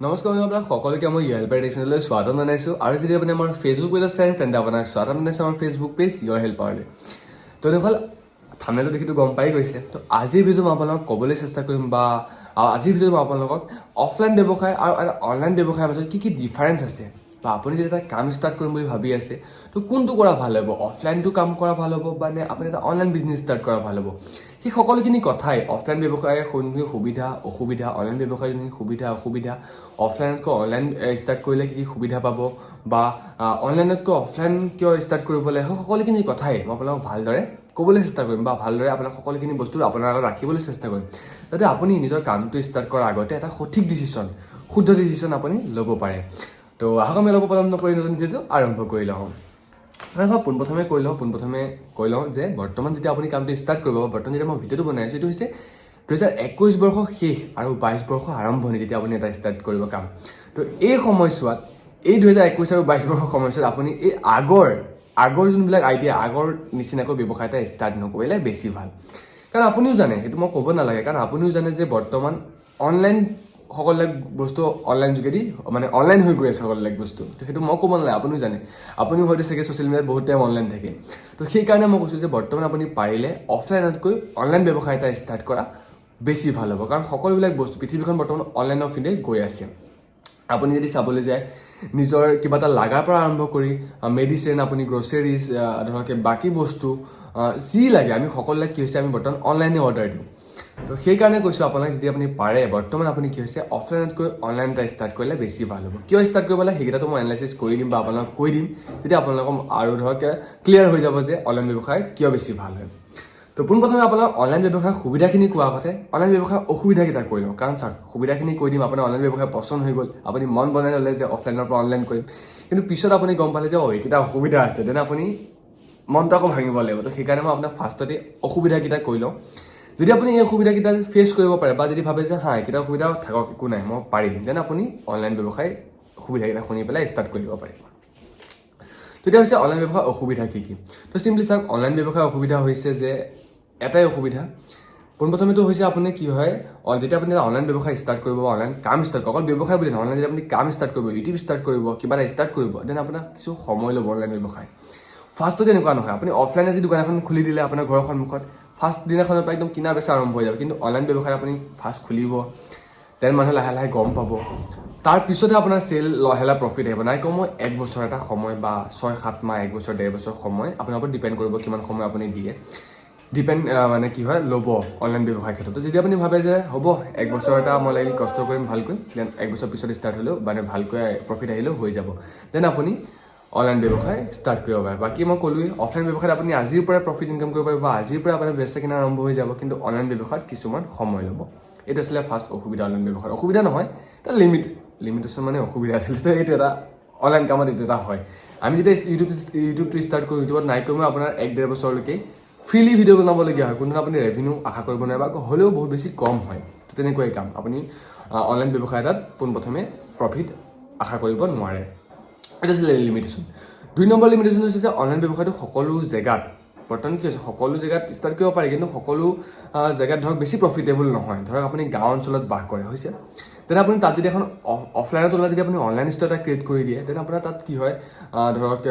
নমস্কাৰ মই আপোনাক সকলোকে মই হেল্পাৰ টেকনিকলৈ স্বাগতম জনাইছোঁ আৰু যদি আপুনি আমাৰ ফেচবুক পেজত চাই তেন্তে আপোনাক স্বাগতম জনাইছোঁ আমাৰ ফেচবুক পেজ ইয়ৰ হেল্পাৰলৈ। তো দেখল থাম্বনেইলটো দেখিটো গম পাই গৈছে। তো আজিৰ ভিডিঅ'ত মই আপোনালোকক ক'বলৈ চেষ্টা কৰিম বা আজিৰ ভিডিঅ'ত মই আপোনালোকক অফলাইন ব্যৱসায় আৰু অনলাইন ব্যৱসায়ৰ মাজত কি ডিফাৰেঞ্চ আছে বা আপুনি যদি এটা কাম ষ্টাৰ্ট কৰিম বুলি ভাবি আছে তো কোনটো কৰা ভাল হ'ব, অফলাইনটো কাম কৰা ভাল হ'ব বা নে আপুনি এটা অনলাইন বিজনেছ ষ্টাৰ্ট কৰা ভাল হ'ব, সেই সকলোখিনি কথাই অফলাইন ব্যৱসায়ৰ কোনখিনি সুবিধা অসুবিধা, অনলাইন ব্যৱসায়ৰ যোনখিনি সুবিধা অসুবিধা, অফলাইনতকৈ অনলাইন ষ্টাৰ্ট কৰিলে কি সুবিধা পাব বা অনলাইনতকৈ অফলাইন কিয় ষ্টাৰ্ট কৰিব লাগে, সেই সকলোখিনি কথাই মই আপোনালোকক ভালদৰে ক'বলৈ চেষ্টা কৰিম বা ভালদৰে আপোনাক সকলোখিনি বস্তু আপোনাৰ আগত ৰাখিবলৈ চেষ্টা কৰিম যাতে আপুনি নিজৰ কামটো ষ্টাৰ্ট কৰাৰ আগতে এটা সঠিক ডিচিশ্যন, শুদ্ধ ডিচিশ্যন আপুনি ল'ব পাৰে। তো আহক আমি অলপ পলম নকৰি নতুন ভিডিঅ'টো আৰম্ভ কৰি লওঁ। পোনপ্ৰথমে কৈ লওঁ যে বৰ্তমান যেতিয়া আপুনি কামটো ষ্টাৰ্ট কৰিব বা বৰ্তমান যেতিয়া মই ভিডিঅ'টো বনাই আছোঁ এইটো হৈছে 2021 বৰ্ষ শেষ আৰু 22 বৰ্ষ আৰম্ভণি যেতিয়া আপুনি এটা ষ্টাৰ্ট কৰিব কাম। তো এই সময়ছোৱাত এই 2021 আৰু 22 বৰ্ষৰ সময়ছোৱাত আপুনি এই আগৰ যোনবিলাক আইডিয়া আগৰ নিচিনাকৈ ব্যৱসায় এটা ষ্টাৰ্ট নকৰিলে বেছি ভাল। কাৰণ আপুনিও জানে, সেইটো মই ক'ব নালাগে, কাৰণ আপুনিও জানে যে বৰ্তমান অনলাইন সকলোবিলাক বস্তু অনলাইন যোগেদি মানে অনলাইন হৈ গৈ আছে সকলোবিলাক বস্তু। তো সেইটো মই ক'ব নালাগে, আপুনিও জানে, আপুনিও হয়তো চাগে ছ'চিয়েল মিডিয়াত বহুত টাইম অনলাইন থাকে। তো সেইকাৰণে মই কৈছোঁ যে বৰ্তমান আপুনি পাৰিলে অফলাইনতকৈ অনলাইন ব্যৱসায় এটা ষ্টাৰ্ট কৰা বেছি ভাল হ'ব, কাৰণ সকলোবিলাক বস্তু পৃথিৱীখন বৰ্তমান অনলাইনৰ ফিল্ডে গৈ আছে। আপুনি যদি চাবলৈ যায় নিজৰ কিবা এটা লাগাৰ পৰা আৰম্ভ কৰি মেডিচিন, আপুনি গ্ৰ'চাৰিজ, ধৰক বাকী বস্তু যি লাগে আমি সকলোবিলাক কি হৈছে আমি বৰ্তমান অনলাইনে অৰ্ডাৰ দিওঁ। তো সেইকাৰণে কৈছোঁ আপোনাক যদি আপুনি পাৰে বৰ্তমান আপুনি কি হৈছে অফলাইনতকৈ অনলাইন এটা ষ্টাৰ্ট কৰিলে বেছি ভাল হ'ব। কিয় ষ্টাৰ্ট কৰিব লাগে সেইকেইটাতো মই এনালাইচিছ কৰি দিম বা আপোনালোকক কৈ দিম, তেতিয়া আপোনালোকক আৰু ধৰক ক্লিয়াৰ হৈ যাব যে অনলাইন ব্যৱসায় কিয় বেছি ভাল হয়। তো পোনপ্ৰথমে আপোনাৰ অনলাইন ব্যৱসায়ৰ সুবিধাখিনি কোৱা আগতে অনলাইন ব্যৱসায়ৰ অসুবিধাকেইটা কৈ লওঁ। কাৰণ চাওক, সুবিধাখিনি কৈ দিম, আপোনাৰ অনলাইন ব্যৱসায় পচন্দ হৈ গ'ল, আপুনি মন বনাই ল'লে যে অফলাইনৰ পৰা অনলাইন কৰিম, কিন্তু পিছত আপুনি গম পালে যে এইকেইটা অসুবিধা আছে, তেনে আপুনি মনটো আকৌ ভাঙিব লাগিব। তো সেইকাৰণে মই আপোনাক ফাৰ্ষ্টতে অসুবিধাকেইটা কৈ লওঁ। যদি আপুনি এই অসুবিধাকেইটা ফেচ কৰিব পাৰে বা যদি ভাবে যে এইকেইটা অসুবিধা থাকক একো নাই মই পাৰিম, তেনে আপুনি অনলাইন ব্যৱসায় সুবিধাকেইটা শুনি পেলাই ষ্টাৰ্ট কৰিব পাৰিব। তেতিয়া হৈছে অনলাইন ব্যৱসায়ৰ অসুবিধা কি কি। তো চিম্পলি চাওক, অনলাইন ব্যৱসায়ৰ অসুবিধা হৈছে যে এটাই অসুবিধা, পোনপ্ৰথমেতো হৈছে আপুনি কি হয় যেতিয়া আপুনি এটা অনলাইন ব্যৱসায় ষ্টাৰ্ট কৰিব বা অনলাইন কাম ষ্টাৰ্ট কৰিব, অকল ব্যৱসায় বুলি নহয়, অনলাইন যেতিয়া আপুনি কাম ষ্টাৰ্ট কৰিব, ইউটিউব ষ্টাৰ্ট কৰিব, কিবা এটা ষ্টাৰ্ট কৰিব, দেন আপোনাক কিছু সময় ল'ব অনলাইন ব্যৱসায়। ফাৰ্ষ্টতে এনেকুৱা নহয়, আপুনি অফলাইন আজি দোকান এখন খুলি দিলে আপোনাৰ ঘৰৰ সন্মুখত, ফাৰ্ষ্ট দিনাখনৰ পৰা একদম কিনা বেচা আৰম্ভ হৈ যাব। কিন্তু অনলাইন ব্যৱসায় আপুনি ফাৰ্ষ্ট খুলিব, দেন মানুহে লাহে লাহে গম পাব, তাৰপিছতহে আপোনাৰ চেল লাহে লাহে প্ৰফিট আহিব। নাই কম 1 বছৰ এটা সময় বা 6-7 মাহ, 1 বছৰ 1.5 বছৰ সময় আপোনাৰ ওপৰত ডিপেণ্ড কৰিব কিমান সময় আপুনি দিয়ে, মানে কি হয় ল'ব অনলাইন ব্যৱসায়ৰ ক্ষেত্ৰত। যদি আপুনি ভাবে যে হ'ব 1 বছৰ এটা মই লাগিলে কষ্ট কৰিম ভালকৈ, দেন 1 বছৰ পিছত ষ্টাৰ্ট হ'লেও মানে ভালকৈ প্ৰফিট আহিলেও হৈ যাব, দেন আপুনি অনলাইন ব্যৱসায় ষ্টাৰ্ট কৰিব পাৰে। বাকী মই ক'লোৱেই, অফলাইন ব্যৱসায়ত আপুনি আজিৰ পৰাই প্ৰফিট ইনকাম কৰিব পাৰিব বা আজিৰ পৰাই আপোনাৰ বেচা কিনা আৰম্ভ হৈ যাব, কিন্তু অনলাইন ব্যৱসায়ত কিছুমান সময় ল'ব। এইটো আছিলে ফাৰ্ষ্ট অসুবিধা অনলাইন ব্যৱসায়ৰ। অসুবিধা নহয়, এটা লিমিটেশ্যন মানে অসুবিধা আছিলে। তো এইটো এটা অনলাইন কামত এইটো এটা হয়। আমি যেতিয়া ইউটিউবটো ষ্টাৰ্ট কৰোঁ, ইউটিউবত নাই কমেও আপোনাৰ 1-1.5 বছৰলৈকে ফ্ৰীলি ভিডিঅ' বনাবলগীয়া হয়, কোনো আপুনি ৰেভিনিউ আশা কৰিব নোৱাৰে বা হ'লেও বহুত বেছি কম হয়। তো তেনেকুৱাই কাম, আপুনি অনলাইন ব্যৱসায় এটাত পোনপ্ৰথমে প্ৰফিট আশা কৰিব নোৱাৰে। এইটো আছিলে লিমিটেশ্যন। 2 নম্বৰ লিমিটেশ্যন হৈছে যে অনলাইন ব্যৱসায়টো সকলো জেগাত বৰ্তমান কি হৈছে, সকলো জেগাত ষ্টাৰ্ট কৰিব পাৰি, কিন্তু সকলো জেগাত ধৰক বেছি প্ৰফিটেবল নহয়। ধৰক আপুনি গাঁও অঞ্চলত বাস কৰে হৈছে, তেনে আপুনি তাত যদি এখন অফলাইনৰ তুলনাত যদি আপুনি অনলাইন ষ্ট'ৰ এটা ক্ৰিয়েট কৰি দিয়ে, তেনে আপোনাৰ তাত কি হয়, ধৰক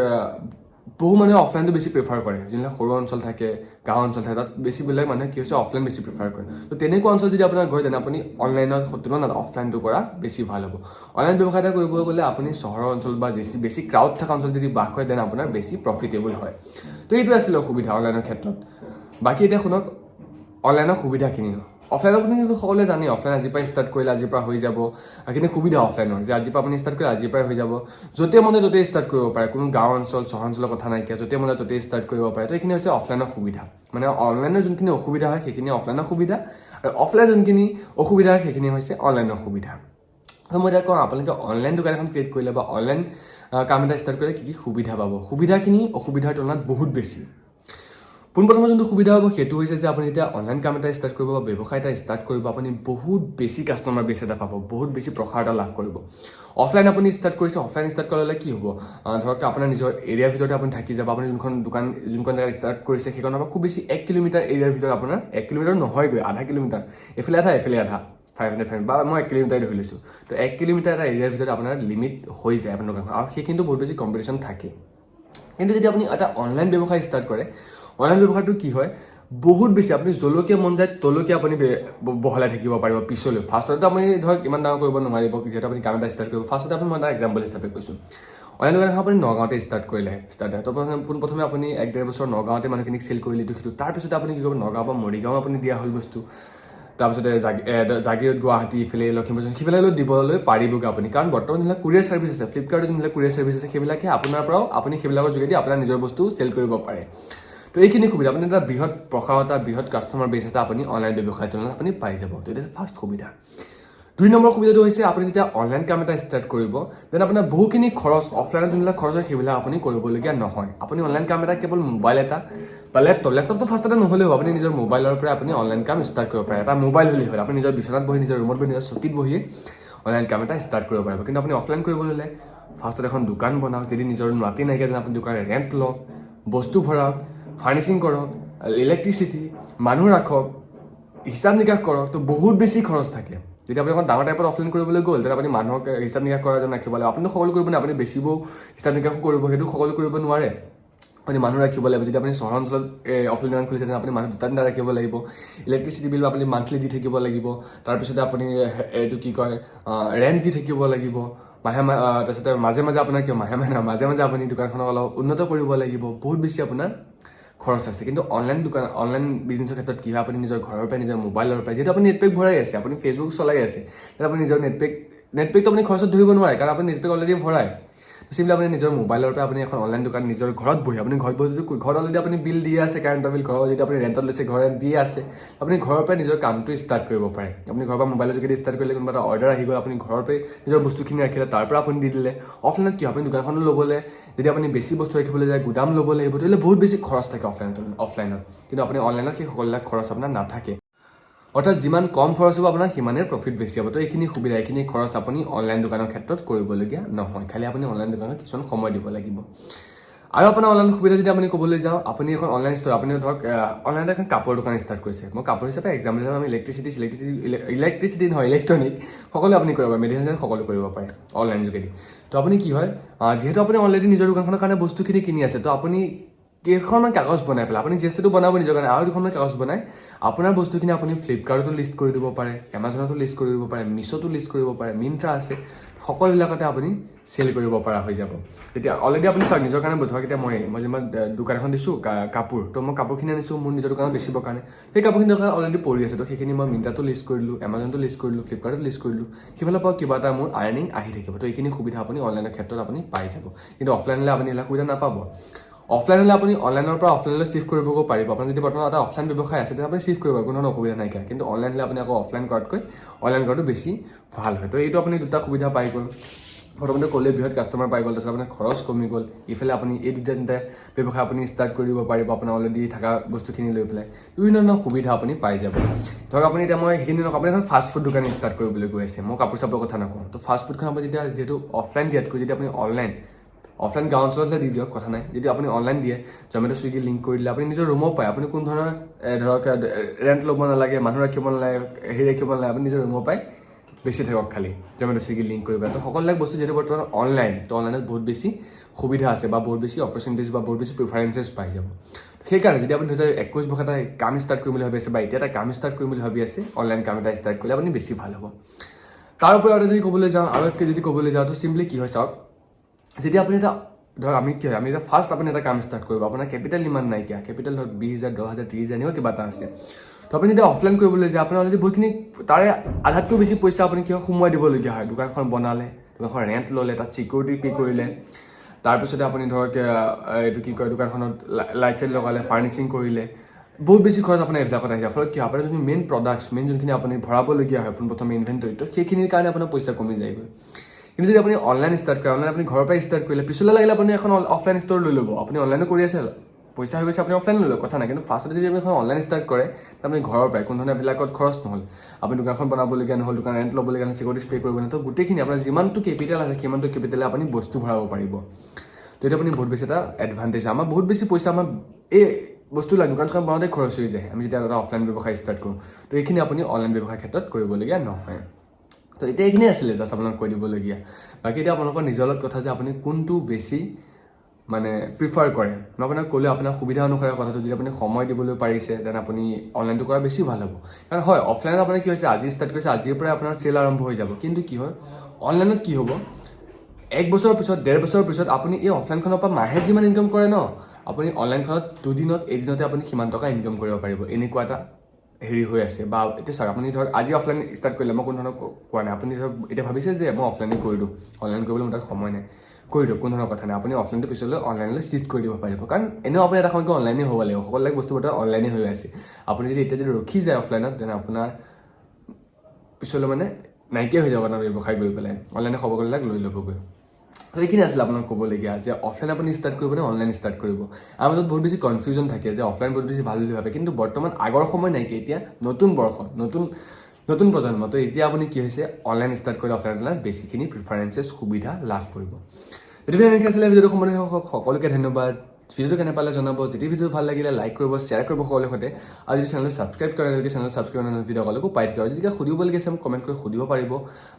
বহু মানুহে অফলাইনটো বেছি প্ৰিফাৰ কৰে। যোনবিলাক সৰু অঞ্চল থাকে, গাঁও অঞ্চল থাকে, তাত বেছিবিলাক মানুহে কি হৈছে অফলাইন বেছি প্ৰিফাৰ কৰে। তো তেনেকুৱা অঞ্চল যদি আপোনাৰ গৈ, তেনে আপুনি অনলাইনৰ তুলনাত অফলাইনটো কৰা বেছি ভাল হ'ব। অনলাইন ব্যৱসায় এটা কৰিব গ'লে আপুনি চহৰৰ অঞ্চল বা বেছি ক্ৰাউড থকা অঞ্চল যদি বাস কৰে, তেনে আপোনাৰ বেছি প্ৰফিটেবল হয়। তো এইটো আছিলে অসুবিধা অনলাইনৰ ক্ষেত্ৰত। বাকী এতিয়া শুনক অনলাইনৰ সুবিধাখিনি। অফলাইনৰ কিন্তু সকলোৱে জানে, অফলাইন আজিৰ পৰা ষ্টাৰ্ট কৰিলে আজিৰ পৰা হৈ যাব। সেইখিনি সুবিধা অফলাইনৰ যে আজিৰ পৰা আপুনি ষ্টাৰ্ট কৰিলে আজিৰ পৰাই হৈ যাব, য'তে মনে ত'তেই ষ্টাৰ্ট কৰিব পাৰে, কোনো গাঁও অঞ্চল চহৰ অঞ্চলৰ কথা নাইকিয়া, য'তে মনে ত'তেই ষ্টাৰ্ট কৰিব পাৰে। তো এইখিনি হৈছে অফলাইনৰ সুবিধা। মানে অনলাইনৰ যোনখিনি অসুবিধা হয় সেইখিনি অফলাইনৰ সুবিধা, আৰু অফলাইন যোনখিনি অসুবিধা হয় সেইখিনি হৈছে অনলাইনৰ সুবিধা। তো মই এতিয়া কওঁ, আপোনালোকে অনলাইন দোকান এখন ক্ৰিয়েট কৰিলে বা অনলাইন কাম এটা ষ্টাৰ্ট কৰিলে কি সুবিধা পাব। সুবিধাখিনি অসুবিধাৰ তুলনাত বহুত বেছি। পোনপ্ৰথমে যোনটো সুবিধা হ'ব সেইটো হৈছে যে আপুনি যেতিয়া অনলাইন কাম এটা ষ্টাৰ্ট কৰিব বা ব্যৱসায় এটা ষ্টাৰ্ট কৰিব, আপুনি বহুত বেছি কাষ্টমাৰ বেছ এটা পাব, বহুত বেছি প্ৰসাৰ এটা লাভ কৰিব। অফলাইন আপুনি ষ্টাৰ্ট কৰিছে, অফলাইন ষ্টাৰ্ট কৰিলে কি হ'ব, ধৰক আপোনাৰ নিজৰ এৰিয়াৰ ভিতৰতে আপুনি থাকি যাব। আপুনি যোনখন জেগাত ষ্টাৰ্ট কৰিছে সেইখনৰ পৰা খুব বেছি 1 কিলোমিটাৰ এৰিয়াৰ ভিতৰত আপোনাৰ 1 কিলোমিটাৰ নহয়গৈ, আধা কিলোমিটাৰ, এফালে আধা এফালে আধা 500 বা মই 1 কিলোমিটাৰ ধৰি লৈছোঁ তো 1 কিলোমিটাৰ এটা এৰিয়াৰ ভিতৰত আপোনাৰ লিমিট হৈ যায় আপোনাৰ দোকানখন আৰু সেইখিনিতো বহুত বেছি কম্পিটিশ্যন থাকে কিন্তু যদি আপুনি এটা অনলাইন ব্যৱসায় ষ্টাৰ্ট কৰে অনলাইন ব্যৱসায়টো কি হয় বহুত বেছি আপুনি জলকীয়া মন যায় তলকীয়া আপুনি বহলাই থাকিব পাৰিব পিছলৈ ফাৰ্ষ্টতে আপুনি ধৰক ইমান ডাঙৰ কৰিব নোৱাৰিব যিহেতু আপুনি কাম এটা ষ্টাৰ্ট কৰিব ফাৰ্ষ্টতে আপুনি মই এটা এক্সাম্পল হিচাপে কৈছোঁ অনলাইন দোকান আপুনি নগাঁৱতে ষ্টাৰ্ট কৰিলে তো পোনপ্ৰথমে আপুনি 1-1.5 বছৰ নগাঁৱতে মানুহখিনিক চেল কৰিলে সেইটো তাৰপিছতে আপুনি কি কৰিব নগাঁও বা মৰিগাঁও আপুনি দিয়া হ'ল বস্তু তাৰপিছতে জাগিৰোড গুৱাহাটী ইফালে লখিমপুৰ সেইবিলাকলৈ দিবলৈ পাৰিবগৈ আপুনি কাৰণ বৰ্তমান যিবিলাক কুৰিয়াৰ ছাৰ্ভিচ আছে ফ্লিপকাৰ্টৰ যোনবিলাক কুৰিয়াৰ ছাৰ্ভিচ আছে সেইবিলাকে আপোনাৰ পৰাও আপুনি সেইবিলাকৰ যোগেদি আপোনাৰ নিজৰ বস্তু চেল কৰিব পাৰে তো এইখিনি সুবিধা আপুনি এটা বৃহৎ প্ৰসাৰ এটা বৃহৎ কাষ্টমাৰ বেছ এটা আপুনি অনলাইন ব্যৱসায়ৰ তুলনাত আপুনি পাই যাব তো এইটো ফাৰ্ষ্ট সুবিধা 2 নম্বৰ সুবিধাটো হৈছে আপুনি যেতিয়া অনলাইন কাম এটা ষ্টাৰ্ট কৰিব দেন আপোনাৰ বহুখিনি খৰচ অফলাইনত যোনবিলাক খৰচ হয় সেইবিলাক আপুনি কৰিবলগীয়া নহয় আপুনি অনলাইন কাম এটা কেৱল মোবাইল এটা বা লেপটপটো ফাৰ্ষ্টতে নহ'লেও আপুনি নিজৰ মোবাইলৰ পৰা আপুনি অনলাইন কাম ষ্টাৰ্ট কৰিব পাৰে এটা মোবাইল হ'লেই হ'ল আপুনি নিজৰ বিচনাত বহি নিজৰ ৰুমত বহি নিজৰ চকীত বহি অনলাইন কাম এটা ষ্টাৰ্ট কৰিব পাৰিব কিন্তু আপুনি অফলাইন কৰিবলৈ হ'লে ফাৰ্ষ্টত এখন দোকান বনাওক যদি নিজৰ মাটি নাইকিয়া তেনে আপুনি দোকানৰ ৰেণ্ট লওক বস্তু ভৰাওক ফাৰ্নিচিং কৰক ইলেক্ট্ৰিচিটি মানুহ ৰাখক হিচাপ নিকাশ কৰক তো বহুত বেছি খৰচ থাকে যদি আপুনি এখন ডাঙৰ টাইপত অফলাইন কৰিবলৈ গ'ল তেতিয়া আপুনি মানুহক হিচাপ নিকাশ কৰা যেন ৰাখিব লাগিব আপুনি সকলো কৰিব নে আপুনি বেছিবও হিচাপ নিকাশো কৰিব সেইটো সকলো কৰিব নোৱাৰে আপুনি মানুহ ৰাখিব লাগিব যদি আপুনি চহৰ অঞ্চলত অফলাইন দোকান খুলিছে তেনে আপুনি মানুহ 2-3টা ৰাখিব লাগিব ইলেক্ট্ৰিচিটি বিল আপুনি মান্থলি দি থাকিব লাগিব তাৰপিছতে আপুনি এইটো কি কয় ৰেণ্ট দি থাকিব লাগিব তাৰপিছতে মাজে মাজে আপোনাৰ কিয় মাজে মাজে আপুনি দোকানখনক অলপ উন্নত কৰিব লাগিব বহুত বেছি আপোনাৰ খৰচ আছে কিন্তু অনলাইন বিজনেছৰ ক্ষেত্ৰত কি হয় আপুনি নিজৰ ঘৰৰ পৰাই নিজৰ মোবাইলৰ পৰাই যিহেতু আপুনি নেটপেক ভৰাই আছে আপুনি ফেচবুক চলাই আছে তেতিয়া আপুনি নিজৰ নেটপেকটো আপুনি খৰচত ধৰিব নোৱাৰে কাৰণ আপুনি নেটপেক অলৰেডি ভৰাই চিম্পলি আপুনি নিজৰ মোবাইলৰ পৰা আপুনি এখন অনলাইন দোকান নিজৰ ঘৰত বহি আপুনি ঘৰত বহি যদি ঘৰত অলৰেডি আপুনি বিল দি আছে কাৰেণ্টৰ বিল ঘৰত যদি আপুনি ৰেণ্টত লৈছে ঘৰত দি আছে আপুনি ঘৰৰ পৰাই নিজৰ কামটো ষ্টাৰ্ট কৰিব পাৰে আপুনি ঘৰৰ পৰা মোবাইলৰ যোগেদি ষ্টাৰ্ট কৰিলে কোনোবা এটা অৰ্ডাৰ আহি গ'ল আপুনি ঘৰৰ পৰাই নিজৰ বস্তুখিনি ৰাখিলে তাৰ পৰা আপুনি দি দিলে অফলাইনত কি আপুনি দোকানখনো ল'বলৈ যদি আপুনি বেছি বস্তু ৰাখিবলৈ যায় গুদাম ল'ব লাগিব তেতিয়াহ'লে বহুত বেছি খৰচ থাকে অফলাইনত কিন্তু আপুনি অনলাইনত সেই সকলোবিলাক খৰচ আপোনাৰ নাথাকে অৰ্থাৎ যিমান কম খৰচ হ'ব আপোনাৰ সিমানেই প্ৰফিট বেছি হ'ব তো এইখিনি সুবিধা এইখিনি খৰচ আপুনি অনলাইন দোকানৰ ক্ষেত্ৰত কৰিবলগীয়া নহয় খালি আপুনি অনলাইন দোকানত কিছুমান সময় দিব লাগিব আৰু আপোনাৰ অনলাইন সুবিধা যদি আপুনি ক'বলৈ যাওঁ আপুনি এখন অনলাইন ষ্ট'ৰ আপুনি ধৰক অনলাইনত এখন কাপোৰ দোকান ষ্টাৰ্ট কৰিছে মই কাপোৰ হিচাপে এক্সাম্পল হিচাপে আমি ইলেক্ট্ৰিচিটি নহয় ইলেক্ট্ৰনিক সকলো আপুনি কৰিব পাৰে মেডিচিন সকলো কৰিব পাৰে অনলাইন যোগেদি তো আপুনি কি হয় যিহেতু আপুনি অলৰেডি নিজৰ দোকানখনৰ কাৰণে বস্তুখিনি কিনি আছে তো আপুনি কেইখনমান কাগজ বনাই পেলাই আপুনি জিএছটিটো বনাব নিজৰ কাৰণে আৰু দুখনমান কাগজ বনাই আপোনাৰ বস্তুখিনি আপুনি ফ্লিপকাৰ্টতো লিষ্ট কৰি দিব পাৰে এমাজনতো লিষ্ট কৰি দিব পাৰে মিছ'তো লিষ্ট কৰিব পাৰে মিন্ত্ৰা আছে সকলোবিলাকতে আপুনি চেল কৰিব পৰা হৈ যাব তেতিয়া অলৰেডি আপুনি চাওক নিজৰ কাৰণে ধৰক এতিয়া মই যিমান দোকান এখন দিছোঁ কাপোৰ তো মই কাপোৰখিনি আনিছোঁ মোৰ নিজৰ দোকানত বেচিবৰ কাৰণে সেই কাপোৰখিনি দোকান অলৰেডি পৰি আছে তো সেইখিনি মই মিন্ত্ৰাতো লিষ্ট কৰিলোঁ এমাজনতো লিষ্ট কৰিলোঁ ফ্লিপকাৰ্টতো লিষ্ট কৰিলোঁ সেইফালৰ পৰা কিবা এটা মোৰ আৰ্নিং আহি থাকিব তো এইখিনি সুবিধা আপুনি অনলাইনৰ ক্ষেত্ৰত আপুনি পাই যাব কিন্তু অফলাইনলৈ আপুনি এইবিলাক সুবিধা নাপাব অফলাইন হ'লে আপুনি অনলাইনৰ পৰা অফলাইনলৈ চিফ্ট কৰিবও পাৰিব আপোনাৰ যদি বৰ্তমান এটা অফলাইন ব্যৱসায় আছে তেতিয়া আপুনি চিফ্ট কৰিব কোনো ধৰণৰ অসুবিধা নাইকিয়া কিন্তু অনলাইন হ'লে আপুনি আকৌ অফলাইন কৰাতকৈ অনলাইন কৰাটো বেছি ভাল হয় তো এইটো আপুনি দুটা সুবিধা পাই গ'ল প্ৰথমতে ক'লে বৃহৎ কাষ্টমাৰ পাই গ'ল তাৰপিছত আপোনাৰ খৰচ কমি গ'ল ইফালে আপুনি এই দুটা ব্যৱসায় আপুনি ষ্টাৰ্ট কৰিব পাৰিব আপোনাৰ অলৰেডি থকা বস্তুখিনি লৈ পেলাই বিভিন্ন ধৰণৰ সুবিধা আপুনি পাই যাব ধৰক আপুনি এতিয়া মই সেইখিনি নকওঁ আপুনি এখন ফাষ্ট ফুড দোকান ষ্টাৰ্ট কৰিবলৈ গৈ আছে মই কাপোৰ চাপোৰ কথা নকওঁ তো ফাষ্ট ফুডখন আপুনি যেতিয়া যিহেতু অফলাইন দিয়াতকৈ যদি আপুনি অফলাইন গাঁও অঞ্চলতহে দি দিয়ক কথা নাই যদি আপুনি অনলাইন দিয়ে জমেটো ছুইগি লিংক কৰি দিলে আপুনি নিজৰ ৰুমো পায় আপুনি কোনো ধৰণৰ ধৰক ৰেণ্ট ল'ব নালাগে মানুহ ৰাখিব নালাগে ৰাখিব নালাগে আপুনি নিজৰ ৰুমো পায় বেছি থাকক খালি জমেটো ছুইগি লিংক কৰিব তো সকলোবিলাক বস্তু যিহেতু বৰ্তমান অনলাইন তো অনলাইনত বহুত বেছি সুবিধা আছে বা বহুত বেছি অপৰচুনিটিজ বা বহুত বেছি প্ৰিফাৰেঞ্চেছ পাই যাব সেইকাৰণে যদি আপুনি 2021 বৰ্ষত এটা কাম ষ্টাৰ্ট কৰিম বুলি ভাবি আছে বা এতিয়া এটা কাম ষ্টাৰ্ট কৰিম বুলি ভাবি আছে অনলাইন কাম এটা ষ্টাৰ্ট কৰিলে আপুনি বেছি ভাল হ'ব তাৰ ওপৰত আৰু যদি ক'বলৈ যাওঁ আৰু যদি ক'বলৈ যাওঁ তো চিম্পলি কি হয় চাওক যেতিয়া আপুনি এটা ধৰক আমি কি হয় আমি এতিয়া ফাৰ্ষ্ট আপুনি এটা কাম ষ্টাৰ্ট কৰিব আপোনাৰ কেপিটেল ইমান নাইকিয়া কেপিটেল ধৰক 20,000 10,000 30,000 এনেকুৱা কিবা এটা আছে তো আপুনি যেতিয়া অফলাইন কৰিবলৈ যায় আপোনাৰ অলৰেডি বহুতখিনি তাৰে আধাতকৈ বেছি পইচা আপুনি কিয় সোমোৱাই দিবলগীয়া হয় দোকানখন বনালে দোকানখন ৰেণ্ট ল'লে তাত চিকিউৰিটি পে' কৰিলে তাৰপিছতে আপুনি ধৰক এইটো কি কয় দোকানখনত লাইট চাইট লগালে ফাৰ্নিচিং কৰিলে বহুত বেছি খৰচ আপোনাৰ এইবিলাকত আহি যায় ফলত কি হয় আপোনাৰ যোনখিনি মেইন প্ৰডাক্টছ যোনখিনি আপুনি ভৰাবলগীয়া হয় প্ৰথমে ইনভেণ্টৰীটো সেইখিনিৰ কাৰণে আপোনাৰ পইচা কমি যায়গৈ কিন্তু যদি আপুনি অনলাইন ষ্টাৰ্ট কৰে অনলাইন আপুনি ঘৰৰ পৰাই ষ্টাৰ্ট কৰিলে পিছলৈ লাগিলে আপুনি এখন অফলাইন ষ্ট'ৰ লৈ ল'ব আপুনি অনলাইনো কৰি আছে পইচা হৈ গৈছে আপুনি অফলাইন লৈ লওক কথা নাই কিন্তু ফাৰ্ষ্টতে যদি আপুনি এখন অনলাইন ষ্টাৰ্ট কৰে আপুনি ঘৰৰ পৰাই কোনো ধৰণৰ এইবিলাকত খৰচ নহ'ল আপুনি দোকানখন বনাবলগীয়া নহ'ল দোকান ৰেণ্ট ল'বলগীয়া নহ'ল চিকিউৰিটি পে' কৰিব নহয় তো গোটেইখিনি আপোনাৰ যিমানটো কেপিটেল আছে সিমানটো কেপিটেলে আপুনি বস্তু ভৰাব পাৰিব তো এইটো আপুনি বহুত বেছি এটা এডভান্টেজ আমাৰ বহুত বেছি পইচা আমাৰ এই বস্তুবিলাক দোকান চোকান বনাওঁতে খৰচ হৈ যায় আমি যেতিয়া এটা অফলাইন ব্যৱসায় ষ্টাৰ্ট কৰোঁ তো এইখিনি আপুনি অনলাইন ব্যৱসায়ৰ ক্ষেত্ৰত কৰিবলগীয়া নহয় তো এতিয়া এইখিনি আছিলে জাষ্ট আপোনাক কৈ দিবলগীয়া বাকী এতিয়া আপোনালোকৰ নিজৰ লগত কথা যে আপুনি কোনটো বেছি মানে প্ৰিফাৰ কৰে মই আপোনাক ক'লে আপোনাৰ সুবিধা অনুসাৰে কথাটো যদি আপুনি সময় দিবলৈ পাৰিছে দেন আপুনি অনলাইনটো কৰা বেছি ভাল হ'ব কাৰণ হয় অফলাইনত আপোনাৰ কি হৈছে আজি ষ্টাৰ্ট কৰিছে আজিৰ পৰাই আপোনাৰ চেল আৰম্ভ হৈ যাব কিন্তু কি হয় অনলাইনত কি হ'ব 1 বছৰৰ পিছত 1.5 বছৰৰ পিছত আপুনি এই অফলাইনখনৰ পৰা মাহে যিমান ইনকাম কৰে ন আপুনি অনলাইনখনত দুদিনত এদিনতে আপুনি সিমান টকা ইনকাম কৰিব পাৰিব এনেকুৱা এটা হেৰি হৈ আছে বা এতিয়া চাওক আপুনি ধৰক আজি অফলাইন ষ্টাৰ্ট কৰিলে মই কোনো ধৰণৰ কোৱা নাই আপুনি ধৰক এতিয়া ভাবিছে যে মই অফলাইনে কৰি দিওঁ অনলাইন কৰিবলৈ মোৰ তাত সময় নাই কৰি দিয়ক কোনো ধৰণৰ কথা নাই আপুনি অফলাইনটো পিছলৈ অনলাইনলৈ চিফ্ট কৰি দিব পাৰিব কাৰণ এনেও আপুনি এটা সময়ত অনলাইনে হ'ব লাগিব সকলোবিলাক বস্তু বৰ্তমান অনলাইনে হৈ আছে আপুনি যদি এতিয়া যদি ৰখি যায় অফলাইনত তেনে আপোনাৰ পিছলৈ মানে নাইকিয়া হৈ যাব আপোনাৰ ব্যৱসায় কৰি পেলাই অনলাইনে খবৰবিলাক লৈ ল'বগৈ তো এইখিনি আছিলে আপোনাক ক'বলগীয়া যে অফলাইন আপুনি ষ্টাৰ্ট কৰিব নে অনলাইন ষ্টাৰ্ট কৰিব আমাৰ মাজত বহুত বেছি কনফিউজন থাকে যে অফলাইন বহুত বেছি ভাল বুলি ভাবে কিন্তু বৰ্তমান আগৰ সময় নাইকিয়া এতিয়া নতুন বৰ্ষ নতুন প্ৰজন্ম তো এতিয়া আপুনি কি হৈছে অনলাইন ষ্টাৰ্ট কৰিলে অফলাইন বেছিখিনি প্ৰিফাৰেঞ্চেছ সুবিধা লাভ কৰিব যদি এনেকৈ আছিলে ভিডিঅ'টো সম্বন্ধে সকলোকে ধন্যবাদ ভিডিঅ'টো কেনে পালে জনাব যদি ভিডিঅ'টো ভাল লাগিলে লাইক কৰিব শ্বেয়াৰ কৰিব সকলোৰে সৈতে আৰু যদি চেনেলটো ছাবস্ক্ৰাইব কৰে যদি চেনেল ছাবস্ক্ৰাইব কৰা ভিডিঅ' সকলোকো পাই থাকিব আৰু যদি সুধিবলগীয়া আছে মোক কমেণ্ট কৰি সুধিব পাৰিব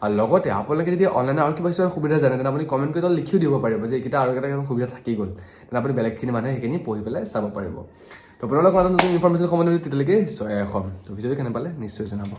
আৰু লগতে আপোনালোকে যদি অনলাইনৰ আৰু কিবা কিছুমান সুবিধা জানে তেনে আপুনি কমেণ্ট কৰি লিখিও দিব পাৰিব যে এইকেইটা আৰু এটা সুবিধা থাকি গ'ল তেনে আপুনি বেলেগখিনি মানুহে সেইখিনি পঢ়ি পেলাই চাব পাৰিব তো আপোনালোকৰ নতুন ইনফৰমেশ্যন সম্বন্ধে তেতিয়ালৈকে জয় অসম তো ভিডিঅ'টো কেনে পালে নিশ্চয় জনাব